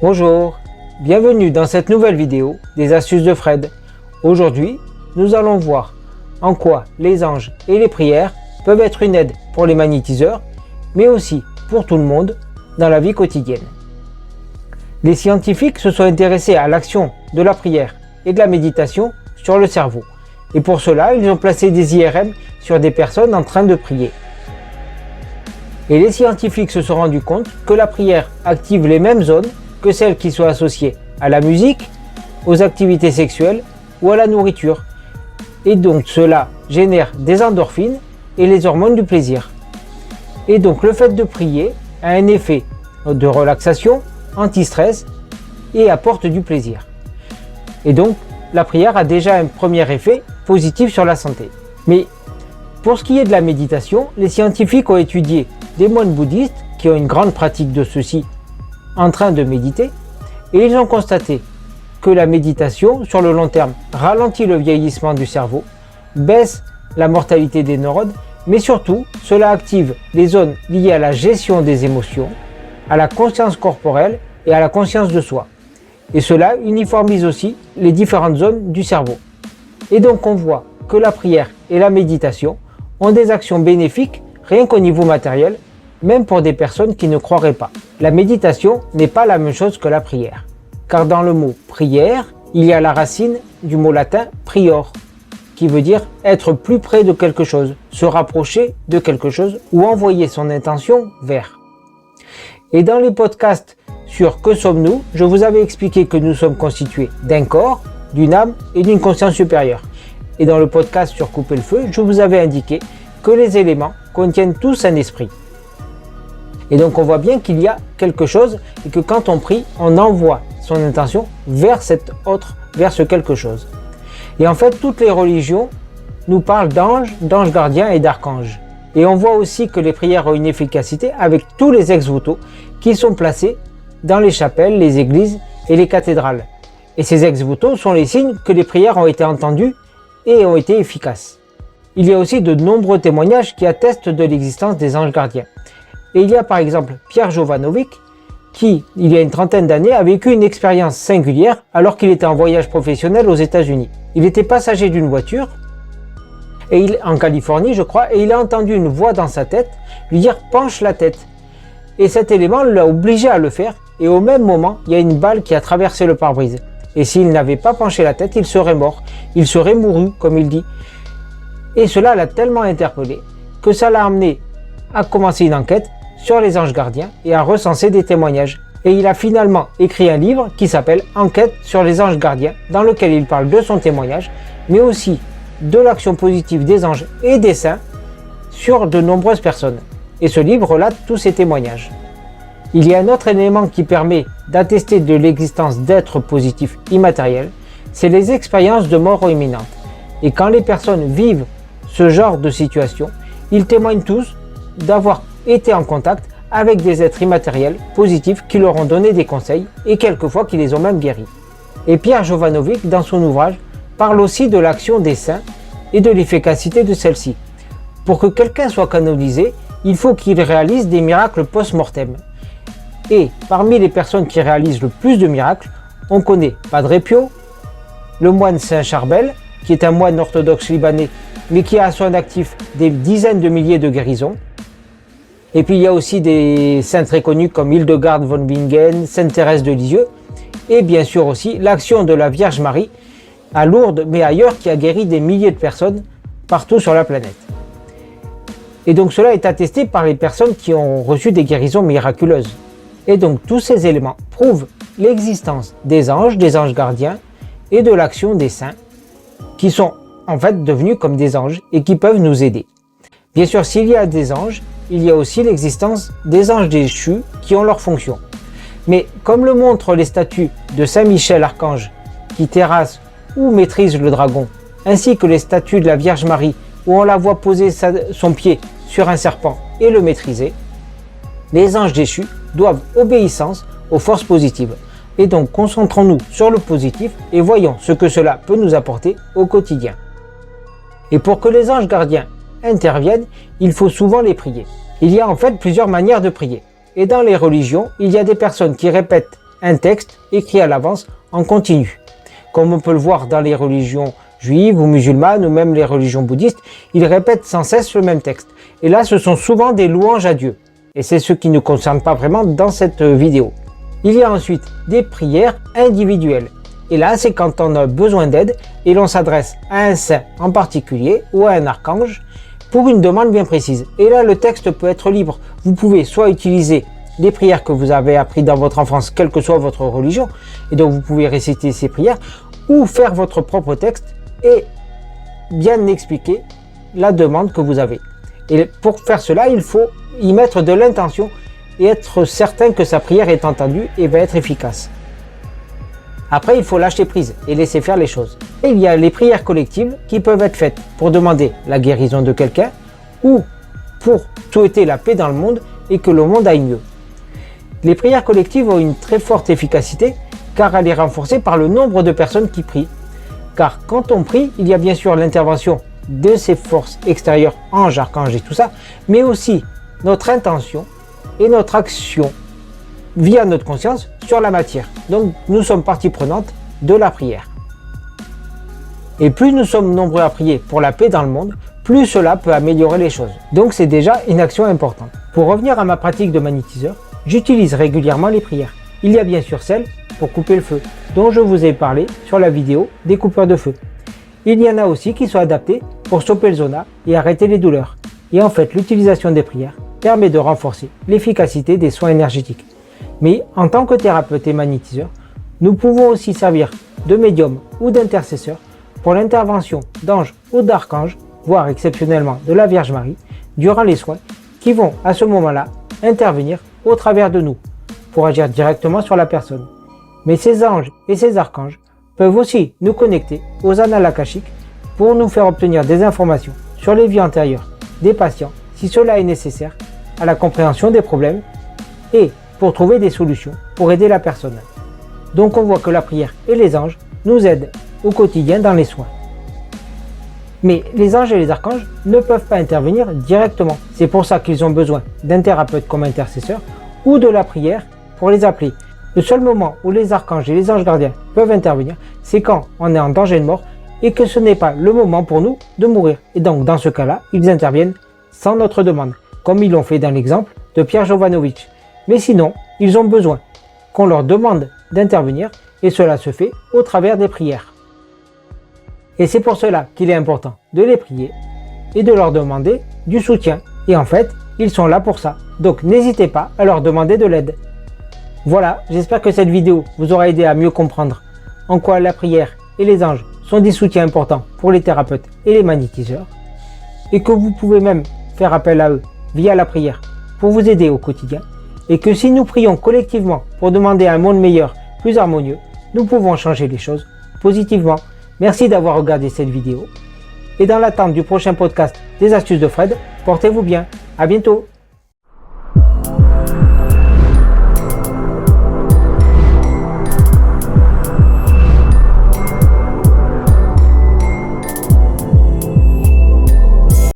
Bonjour, bienvenue dans cette nouvelle vidéo des astuces de Fred. Aujourd'hui, nous allons voir en quoi les anges et les prières peuvent être une aide pour les magnétiseurs, mais aussi pour tout le monde dans la vie quotidienne. Les scientifiques se sont intéressés à l'action de la prière et de la méditation sur le cerveau. Et pour cela, ils ont placé des IRM sur des personnes en train de prier. Et les scientifiques se sont rendus compte que la prière active les mêmes zones que celles qui sont associées à la musique, aux activités sexuelles ou à la nourriture. Et donc cela génère des endorphines et les hormones du plaisir. Et donc le fait de prier a un effet de relaxation, anti-stress et apporte du plaisir. Et donc la prière a déjà un premier effet positif sur la santé. Mais pour ce qui est de la méditation, les scientifiques ont étudié des moines bouddhistes qui ont une grande pratique de ceci en train de méditer, et ils ont constaté que la méditation sur le long terme ralentit le vieillissement du cerveau, baisse la mortalité des neurones, mais surtout cela active les zones liées à la gestion des émotions, à la conscience corporelle et à la conscience de soi. Et cela uniformise aussi les différentes zones du cerveau. Et donc on voit que la prière et la méditation ont des actions bénéfiques rien qu'au niveau matériel, même pour des personnes qui ne croiraient pas. La méditation n'est pas la même chose que la prière, car dans le mot prière, il y a la racine du mot latin prior, qui veut dire être plus près de quelque chose, se rapprocher de quelque chose ou envoyer son intention vers. Et dans les podcasts sur Que sommes-nous, je vous avais expliqué que nous sommes constitués d'un corps, d'une âme et d'une conscience supérieure. Et dans le podcast sur Couper le feu, je vous avais indiqué que les éléments contiennent tous un esprit. Et donc on voit bien qu'il y a quelque chose et que quand on prie, on envoie son intention vers vers ce quelque chose. Et en fait, toutes les religions nous parlent d'anges, d'anges gardiens et d'archanges. Et on voit aussi que les prières ont une efficacité avec tous les ex-voto qui sont placés dans les chapelles, les églises et les cathédrales. Et ces ex-voto sont les signes que les prières ont été entendues et ont été efficaces. Il y a aussi de nombreux témoignages qui attestent de l'existence des anges gardiens. Et il y a par exemple Pierre Jovanovic qui, il y a une trentaine d'années, a vécu une expérience singulière alors qu'il était en voyage professionnel aux États-Unis. Il était passager d'une voiture, en Californie je crois, et il a entendu une voix dans sa tête lui dire « penche la tête ». Et cet élément l'a obligé à le faire, et au même moment, il y a une balle qui a traversé le pare-brise. Et s'il n'avait pas penché la tête, il serait mort, il serait mouru, comme il dit. Et cela l'a tellement interpellé que ça l'a amené à commencer une enquête sur les anges gardiens et à recenser des témoignages. Et il a finalement écrit un livre qui s'appelle Enquête sur les anges gardiens, dans lequel il parle de son témoignage, mais aussi de l'action positive des anges et des saints sur de nombreuses personnes. Et ce livre relate tous ces témoignages. Il y a un autre élément qui permet d'attester de l'existence d'êtres positifs immatériels, c'est les expériences de mort imminente. Et quand les personnes vivent ce genre de situation, ils témoignent tous d'avoir été en contact avec des êtres immatériels positifs qui leur ont donné des conseils et quelquefois qui les ont même guéris. Et Pierre Jovanovic, dans son ouvrage, parle aussi de l'action des saints et de l'efficacité de celle-ci. Pour que quelqu'un soit canonisé, il faut qu'il réalise des miracles post-mortem. Et parmi les personnes qui réalisent le plus de miracles, on connaît Padre Pio, le moine Saint Charbel, qui est un moine orthodoxe libanais, mais qui a à son actif des dizaines de milliers de guérisons. Et puis il y a aussi des saints très connus comme Hildegarde von Bingen, Sainte Thérèse de Lisieux, et bien sûr aussi l'action de la Vierge Marie à Lourdes, mais ailleurs, qui a guéri des milliers de personnes partout sur la planète. Et donc cela est attesté par les personnes qui ont reçu des guérisons miraculeuses. Et donc tous ces éléments prouvent l'existence des anges gardiens et de l'action des saints, qui sont en fait devenus comme des anges et qui peuvent nous aider. Bien sûr, s'il y a des anges, il y a aussi l'existence des anges déchus qui ont leur fonction. Mais comme le montrent les statues de Saint Michel Archange qui terrasse ou maîtrise le dragon, ainsi que les statues de la Vierge Marie où on la voit poser son pied sur un serpent et le maîtriser, les anges déchus doivent obéissance aux forces positives. Et donc concentrons-nous sur le positif et voyons ce que cela peut nous apporter au quotidien. Et pour que les anges gardiens interviennent, il faut souvent les prier. Il y a en fait plusieurs manières de prier. Et dans les religions, il y a des personnes qui répètent un texte écrit à l'avance en continu. Comme on peut le voir dans les religions juives ou musulmanes ou même les religions bouddhistes, ils répètent sans cesse le même texte. Et là, ce sont souvent des louanges à Dieu. Et c'est ce qui ne nous concerne pas vraiment dans cette vidéo. Il y a ensuite des prières individuelles. Et là, c'est quand on a besoin d'aide et l'on s'adresse à un saint en particulier ou à un archange pour une demande bien précise. Et là, le texte peut être libre. Vous pouvez soit utiliser des prières que vous avez apprises dans votre enfance, quelle que soit votre religion, et donc vous pouvez réciter ces prières, ou faire votre propre texte et bien expliquer la demande que vous avez. Et pour faire cela, il faut y mettre de l'intention et être certain que sa prière est entendue et va être efficace. Après, il faut lâcher prise et laisser faire les choses. Et il y a les prières collectives qui peuvent être faites pour demander la guérison de quelqu'un ou pour souhaiter la paix dans le monde et que le monde aille mieux. Les prières collectives ont une très forte efficacité car elle est renforcée par le nombre de personnes qui prient. Car quand on prie, il y a bien sûr l'intervention de ces forces extérieures, anges, archanges et tout ça, mais aussi notre intention et notre action via notre conscience sur la matière. Donc nous sommes partie prenante de la prière. Et plus nous sommes nombreux à prier pour la paix dans le monde, plus cela peut améliorer les choses. Donc c'est déjà une action importante. Pour revenir à ma pratique de magnétiseur, j'utilise régulièrement les prières. Il y a bien sûr celles pour couper le feu, dont je vous ai parlé sur la vidéo des coupeurs de feu. Il y en a aussi qui sont adaptés pour stopper le zona et arrêter les douleurs. Et en fait, l'utilisation des prières permet de renforcer l'efficacité des soins énergétiques. Mais en tant que thérapeute et magnétiseur, nous pouvons aussi servir de médium ou d'intercesseur pour l'intervention d'anges ou d'archanges, voire exceptionnellement de la Vierge Marie, durant les soins qui vont à ce moment-là intervenir au travers de nous pour agir directement sur la personne. Mais ces anges et ces archanges peuvent aussi nous connecter aux annales akashiques pour nous faire obtenir des informations sur les vies antérieures des patients si cela est nécessaire à la compréhension des problèmes et pour trouver des solutions pour aider la personne. Donc on voit que la prière et les anges nous aident au quotidien dans les soins. Mais les anges et les archanges ne peuvent pas intervenir directement. C'est pour ça qu'ils ont besoin d'un thérapeute comme intercesseur ou de la prière pour les appeler. Le seul moment où les archanges et les anges gardiens peuvent intervenir, c'est quand on est en danger de mort et que ce n'est pas le moment pour nous de mourir. Et donc dans ce cas-là, ils interviennent sans notre demande, comme ils l'ont fait dans l'exemple de Pierre Jovanovic. Mais sinon, ils ont besoin qu'on leur demande d'intervenir et cela se fait au travers des prières. Et c'est pour cela qu'il est important de les prier et de leur demander du soutien. Et en fait, ils sont là pour ça. Donc n'hésitez pas à leur demander de l'aide. Voilà, j'espère que cette vidéo vous aura aidé à mieux comprendre en quoi la prière et les anges sont des soutiens importants pour les thérapeutes et les magnétiseurs et que vous pouvez même faire appel à eux via la prière pour vous aider au quotidien et que si nous prions collectivement pour demander un monde meilleur, plus harmonieux, nous pouvons changer les choses positivement. Merci d'avoir regardé cette vidéo et dans l'attente du prochain podcast des astuces de Fred, portez-vous bien, à bientôt.